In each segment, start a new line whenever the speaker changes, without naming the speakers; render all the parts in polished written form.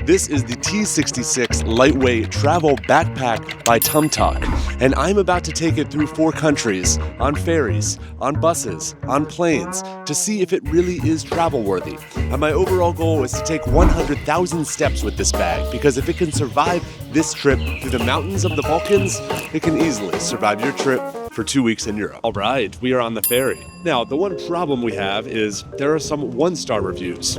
This is the T66 Liteway Travel Backpack by Tomtoc, and I'm about to take it through 4 countries, on ferries, on buses, on planes, to see if it really is travel worthy. And my overall goal is to take 100,000 steps with this bag, because if it can survive this trip through the mountains of the Balkans, it can easily survive your trip for 2 weeks in Europe. All right, we are on the ferry. Now, the one problem we have is there are some 1-star reviews.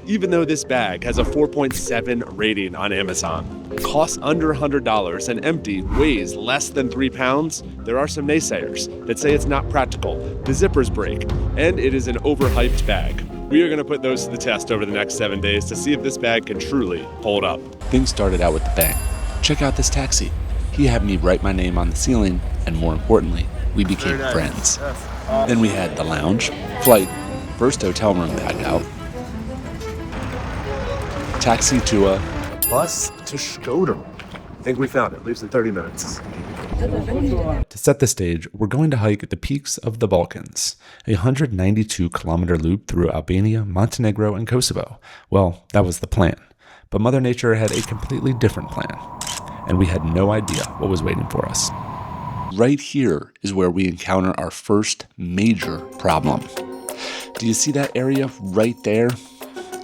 Even though this bag has a 4.7 rating on Amazon, costs under $100 and empty, weighs less than 3 pounds, there are some naysayers that say it's not practical, the zippers break, and it is an overhyped bag. We are going to put those to the test over the next 7 days to see if this bag can truly hold up. Things started out with the bang. Check out this taxi. He had me write my name on the ceiling, and more importantly, we became friends. Then we had the lounge, flight, first hotel room back out, taxi to a bus to Skoda. I think we found it. Leaves in 30 minutes. To set the stage, we're going to hike the peaks of the Balkans, a 192-kilometer loop through Albania, Montenegro, and Kosovo. Well, that was the plan. But Mother Nature had a completely different plan, and we had no idea what was waiting for us. Right here is where we encounter our first major problem. Do you see that area right there?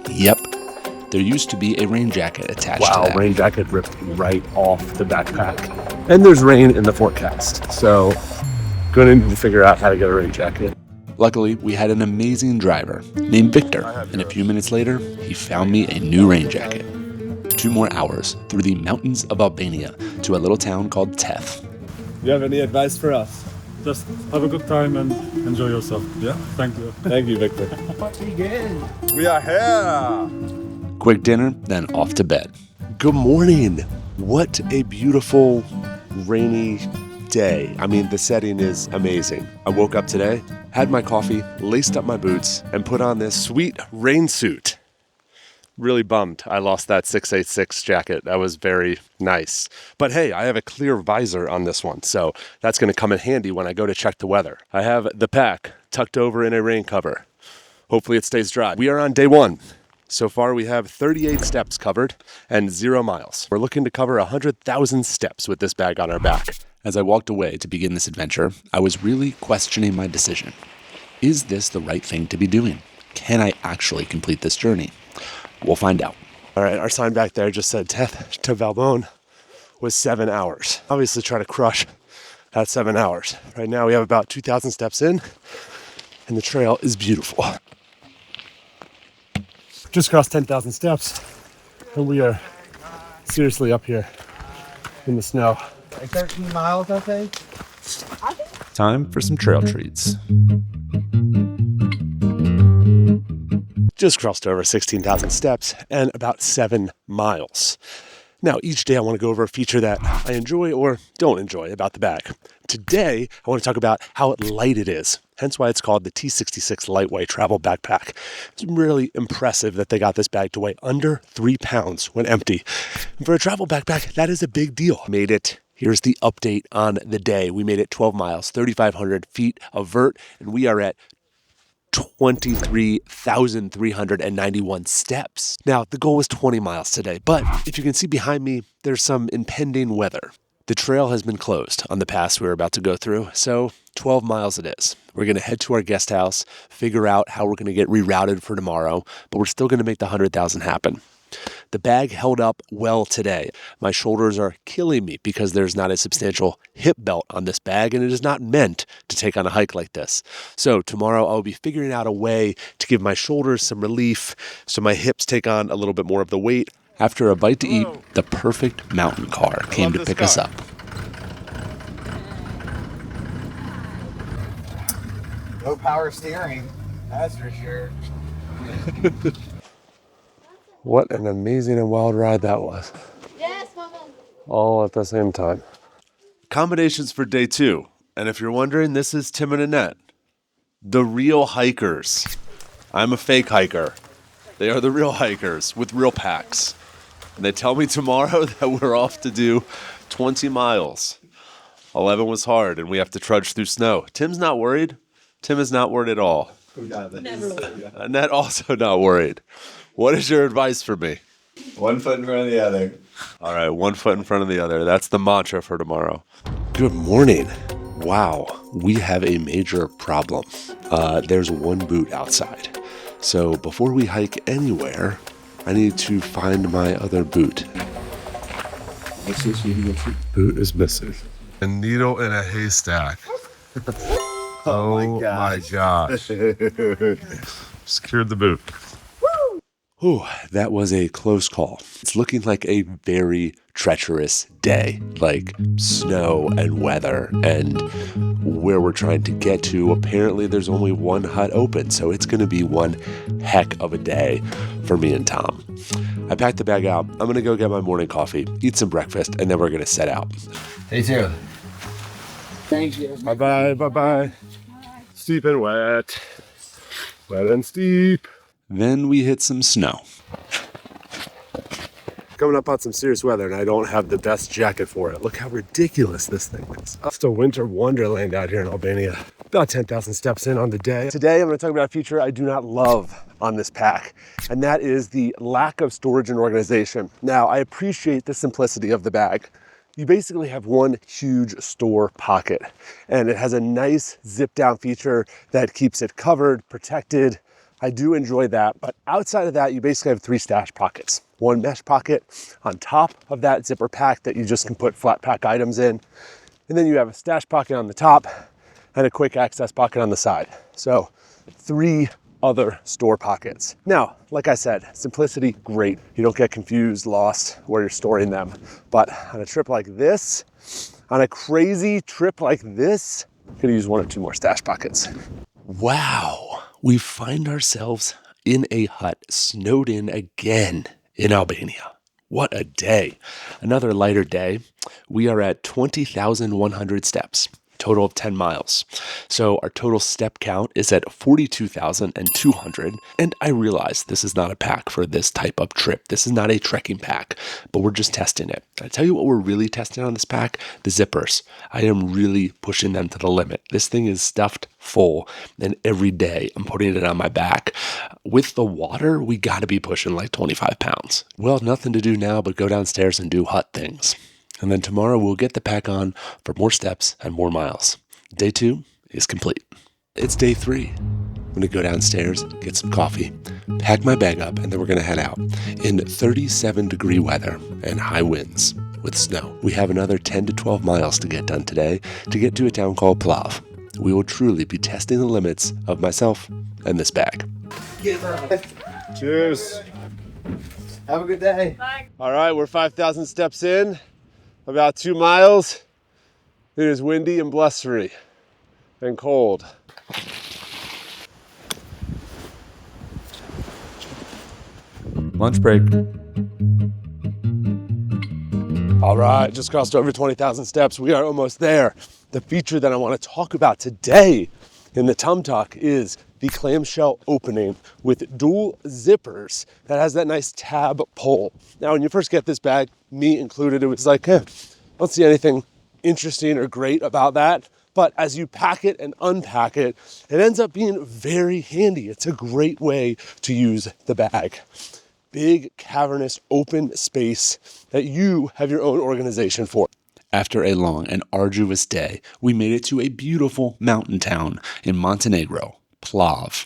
Yep. There used to be a rain jacket attached to that. Wow, rain jacket ripped right off the backpack. And there's rain in the forecast, so gonna need to figure out how to get a rain jacket. Luckily, we had an amazing driver named Victor, and a few minutes later, he found me a new rain jacket. 2 more hours through the mountains of Albania to a little town called Teth. Do you have any advice for us?
Just have a good time and enjoy yourself. Yeah, thank you.
Thank you, Victor.
We are here.
Quick dinner, then off to bed. Good morning. What a beautiful rainy day. I mean, the setting is amazing. I woke up today, had my coffee, laced up my boots, and put on this sweet rain suit. Really bummed I lost that 686 jacket. That was very nice. But hey, I have a clear visor on this one, so that's going to come in handy when I go to check the weather. I have the pack tucked over in a rain cover. Hopefully it stays dry. We are on day 1. So far, we have 38 steps covered and 0 miles. We're looking to cover 100,000 steps with this bag on our back. As I walked away to begin this adventure, I was really questioning my decision. Is this the right thing to be doing? Can I actually complete this journey? We'll find out. All right, our sign back there just said Teth to Valbonne was 7 hours. Obviously try to crush that 7 hours. Right now we have about 2,000 steps in, and the trail is beautiful. Just crossed 10,000 steps, and we are seriously up here in the snow.
Like 13 miles, I think.
Time for some trail treats. Just crossed over 16,000 steps and about 7 miles. Now, each day I want to go over a feature that I enjoy or don't enjoy about the bag. Today, I want to talk about how light it is, hence why it's called the T66 Liteway Travel Backpack. It's really impressive that they got this bag to weigh under 3 pounds when empty. And for a travel backpack, that is a big deal. Made it. Here's the update on the day. We made it 12 miles, 3,500 feet of vert, and we are at 23,391 steps. Now, the goal was 20 miles today, but if you can see behind me, there's some impending weather. The trail has been closed on the pass we're about to go through, so 12 miles it is. We're going to head to our guest house, figure out how we're going to get rerouted for tomorrow, but we're still going to make the 100,000 happen. The bag held up well today. My shoulders are killing me because there's not a substantial hip belt on this bag, and it is not meant to take on a hike like this. So tomorrow I'll be figuring out a way to give my shoulders some relief so my hips take on a little bit more of the weight. After a bite to eat, the perfect mountain car came to pick us up.
No power steering, that's for sure.
What an amazing and wild ride that was.
Yes, Mama.
All at the same time. Accommodations for day 2. And if you're wondering, this is Tim and Annette, the real hikers. I'm a fake hiker. They are the real hikers with real packs. And they tell me tomorrow that we're off to do 20 miles. 11 was hard, and we have to trudge through snow. Tim's not worried. Tim is not worried at all.
Never.
Annette also not worried. What is your advice for me?
One foot in front of the other.
All right, one foot in front of the other. That's the mantra for tomorrow. Good morning. Wow, we have a major problem. There's one boot outside. So before we hike anywhere, I need to find my other boot. Boot is missing. A needle in a haystack. Oh my gosh. Secured the boot. Whew, that was a close call. It's looking like a very treacherous day, like snow and weather, and where we're trying to get to, apparently there's only one hut open, so it's going to be one heck of a day for me and Tom. I packed the bag out. I'm going to go get my morning coffee, eat some breakfast, and then we're going to set out.
Hey, too. Thank you.
Bye-bye, bye-bye. Steep and wet. Wet and steep. Then we hit some snow. Coming up on some serious weather, and I don't have the best jacket for it. Look how ridiculous this thing is. It's a winter wonderland out here in Albania. About 10,000 steps in on the day. Today, I'm going to talk about a feature I do not love on this pack, and that is the lack of storage and organization. Now, I appreciate the simplicity of the bag. You basically have one huge store pocket, and it has a nice zip down feature that keeps it covered, protected. I do enjoy that, but outside of that, you basically have 3 stash pockets. One mesh pocket on top of that zipper pack that you just can put flat pack items in. And then you have a stash pocket on the top and a quick access pocket on the side. So 3 other store pockets. Now, like I said, simplicity, great. You don't get confused, lost where you're storing them. But on a trip like this, on a crazy trip like this, you could use 1 or 2 more stash pockets. Wow, we find ourselves in a hut, snowed in again in Albania. What a day. Another lighter day. We are at 20,100 steps, total of 10 miles. So our total step count is at 42,200. And I realize this is not a pack for this type of trip. This is not a trekking pack, but we're just testing it. I tell you what we're really testing on this pack, the zippers. I am really pushing them to the limit. This thing is stuffed full, and every day I'm putting it on my back. With the water, we got to be pushing like 25 pounds. Well, nothing to do now but go downstairs and do hut things. And then tomorrow we'll get the pack on for more steps and more miles. Day 2 is complete. It's day 3. I'm going to go downstairs, get some coffee, pack my bag up, and then we're going to head out in 37-degree weather and high winds with snow. We have another 10 to 12 miles to get done today to get to a town called Plav. We will truly be testing the limits of myself and this bag. Cheers.
Have a good day.
Bye.
All right, we're 5,000 steps in, about 2 miles. It is windy and blustery and cold. Lunch break. All right, just crossed over 20,000 steps. We are almost there. The feature that I want to talk about today in the Tomtoc is the clamshell opening with dual zippers that has that nice tab pull. Now, when you first get this bag, me included, it was like, I don't see anything interesting or great about that. But as you pack it and unpack it, it ends up being very handy. It's a great way to use the bag. Big, cavernous, open space that you have your own organization for. After a long and arduous day, we made it to a beautiful mountain town in Montenegro, Plav.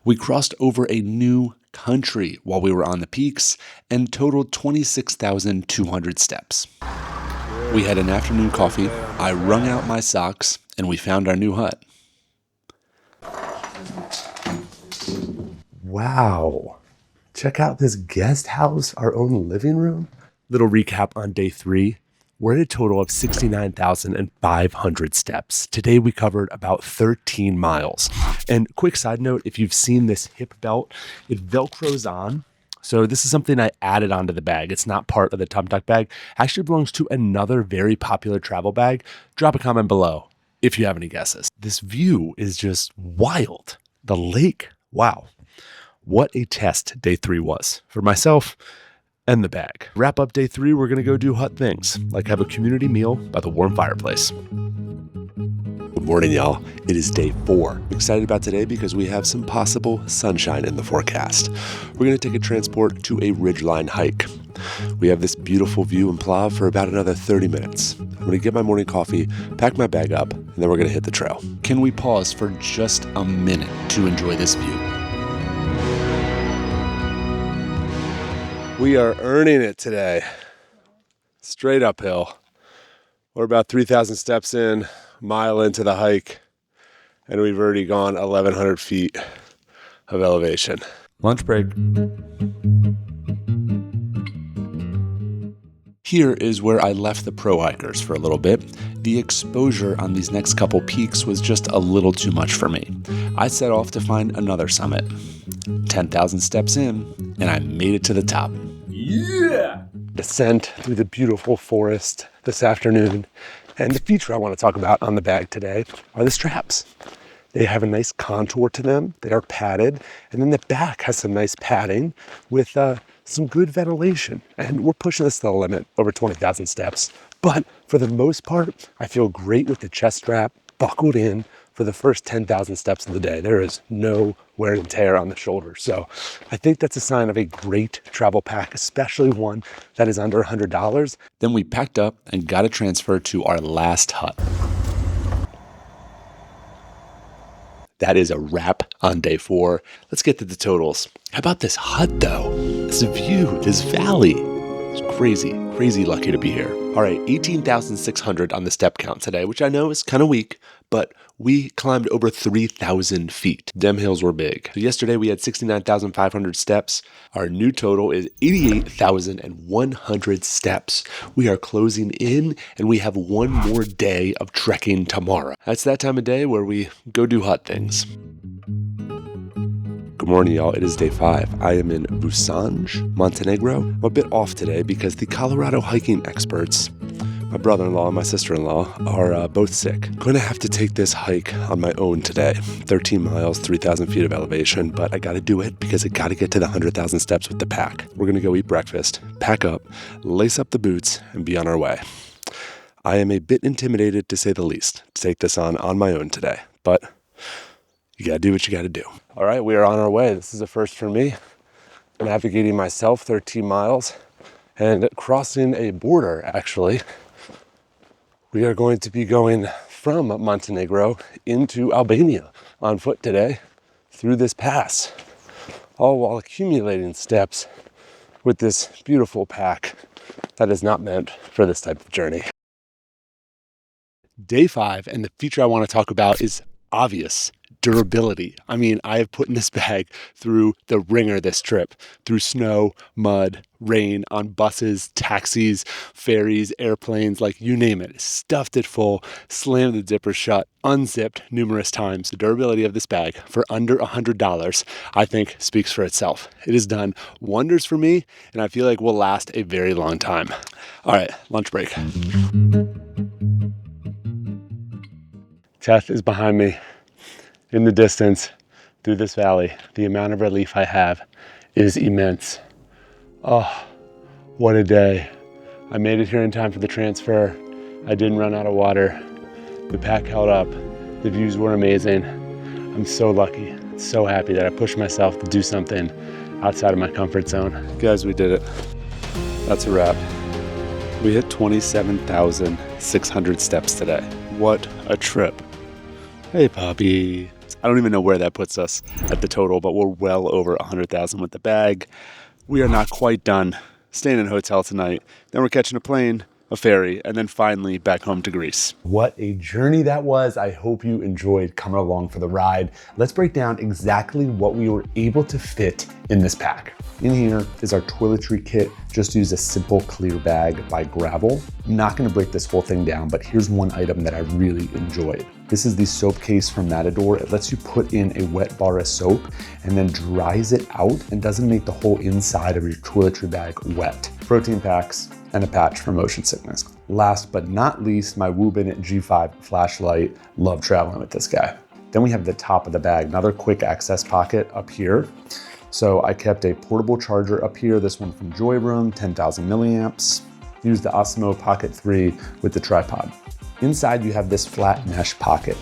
We crossed over a new country while we were on the peaks and totaled 26,200 steps. We had an afternoon coffee, I wrung out my socks, and we found our new hut. Wow. Check out this guest house, our own living room. Little recap on day 3. We're at a total of 69,500 steps. Today we covered about 13 miles. And quick side note, if you've seen this hip belt, it Velcros on. So this is something I added onto the bag. It's not part of the Tomtoc bag. Actually belongs to another very popular travel bag. Drop a comment below if you have any guesses. This view is just wild. The lake, wow. What a test day 3 was for myself and the bag. Wrap up day 3, we're gonna go do hut things, like have a community meal by the warm fireplace. Morning, y'all. It is day 4. I'm excited about today because we have some possible sunshine in the forecast. We're going to take a transport to a ridgeline hike. We have this beautiful view in Plav for about another 30 minutes. I'm going to get my morning coffee, pack my bag up, and then we're going to hit the trail. Can we pause for just a minute to enjoy this view? We are earning it today. Straight uphill. We're about 3,000 steps in, a mile into the hike, and we've already gone 1,100 feet of elevation. Lunch break. Here is where I left the pro hikers for a little bit. The exposure on these next couple peaks was just a little too much for me. I set off to find another summit. 10,000 steps in, and I made it to the top. Yeah! Descent through the beautiful forest this afternoon. And the feature I want to talk about on the bag today are the straps. They have a nice contour to them. They are padded. And then the back has some nice padding with some good ventilation. And we're pushing this to the limit, over 20,000 steps. But for the most part, I feel great with the chest strap buckled in for the first 10,000 steps of the day. There is no wear and tear on the shoulders. So I think that's a sign of a great travel pack, especially one that is under $100. Then we packed up and got a transfer to our last hut. That is a wrap on day 4. Let's get to the totals. How about this hut though? This view, this valley. It's crazy lucky to be here. All right, 18,600 on the step count today, which I know is kind of weak, but we climbed over 3,000 feet. Dem hills were big. So yesterday we had 69,500 steps. Our new total is 88,100 steps. We are closing in and we have one more day of trekking tomorrow. That's that time of day where we go do hut things. Good morning, y'all. It is day 5. I am in Busanj, Montenegro. I'm a bit off today because the Colorado hiking experts, my brother-in-law and my sister-in-law, are both sick. I'm going to have to take this hike on my own today. 13 miles, 3,000 feet of elevation, but I got to do it because I got to get to the 100,000 steps with the pack. We're going to go eat breakfast, pack up, lace up the boots, and be on our way. I am a bit intimidated, to say the least, to take this on my own today, but you got to do what you got to do. All right, we are on our way. This is a first for me. Navigating myself 13 miles and crossing a border, actually. We are going to be going from Montenegro into Albania on foot today through this pass, all while accumulating steps with this beautiful pack that is not meant for this type of journey. Day 5, and the feature I want to talk about is obvious. Durability. I mean, I have put in this bag through the ringer this trip, through snow, mud, rain, on buses, taxis, ferries, airplanes, like you name it. Stuffed it full, slammed the zipper shut, unzipped numerous times. The durability of this bag for under $100, I think, speaks for itself. It has done wonders for me, and I feel like will last a very long time. All right, lunch break. Teth is behind me. In the distance, through this valley, the amount of relief I have is immense. Oh, what a day. I made it here in time for the transfer. I didn't run out of water. The pack held up. The views were amazing. I'm so lucky, so happy that I pushed myself to do something outside of my comfort zone. Guys, we did it. That's a wrap. We hit 27,600 steps today. What a trip. Hey, puppy. I don't even know where that puts us at the total, but we're well over 100,000 with the bag. We are not quite done. Staying in a hotel tonight. Then we're catching a plane, a ferry, and then finally back home to Greece. What a journey that was. I hope you enjoyed coming along for the ride. Let's break down exactly what we were able to fit in this pack. In here is our toiletry kit. Just use a simple clear bag by Gravel. I'm not gonna break this whole thing down, but here's one item that I really enjoyed. This is the soap case from Matador. It lets you put in a wet bar of soap and then dries it out and doesn't make the whole inside of your toiletry bag wet. Protein packs and a patch for motion sickness. Last but not least, my Woobin G5 flashlight. Love traveling with this guy. Then we have the top of the bag, another quick access pocket up here. So I kept a portable charger up here, this one from Joyroom, 10,000 milliamps. Used the Osmo Pocket 3 with the tripod. Inside, you have this flat mesh pocket.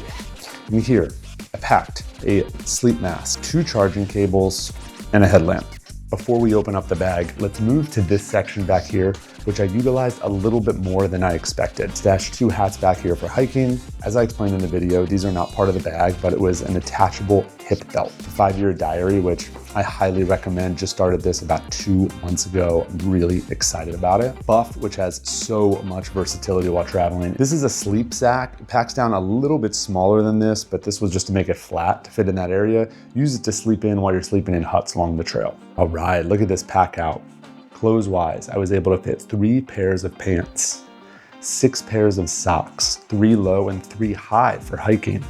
In here, I packed a sleep mask, 2 charging cables, and a headlamp. Before we open up the bag, let's move to this section back here, which I utilized a little bit more than I expected. Stashed 2 hats back here for hiking. As I explained in the video, these are not part of the bag, but it was an attachable hip belt. The 5-year diary, which I highly recommend. Just started this about 2 months ago. I'm really excited about it. Buff, which has so much versatility while traveling. This is a sleep sack. It packs down a little bit smaller than this, but this was just to make it flat to fit in that area. Use it to sleep in while you're sleeping in huts along the trail. All right, look at this pack out. Clothes-wise, I was able to fit 3 pairs of pants, 6 pairs of socks, 3 low and 3 high for hiking,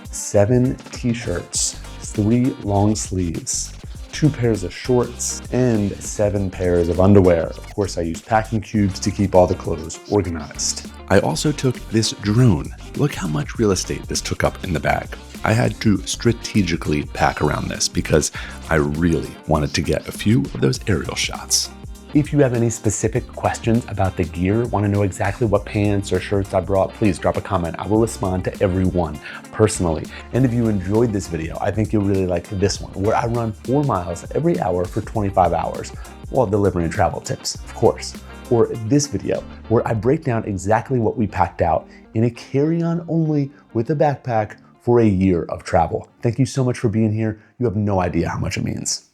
7 t-shirts, 3 long sleeves, 2 pairs of shorts, and 7 pairs of underwear. Of course, I used packing cubes to keep all the clothes organized. I also took this drone. Look how much real estate this took up in the bag. I had to strategically pack around this because I really wanted to get a few of those aerial shots. If you have any specific questions about the gear, want to know exactly what pants or shirts I brought, please drop a comment. I will respond to everyone personally. And if you enjoyed this video, I think you'll really like this one, where I run 4 miles every hour for 25 hours while delivering travel tips, of course. Or this video, where I break down exactly what we packed out in a carry-on only with a backpack for a year of travel. Thank you so much for being here. You have no idea how much it means.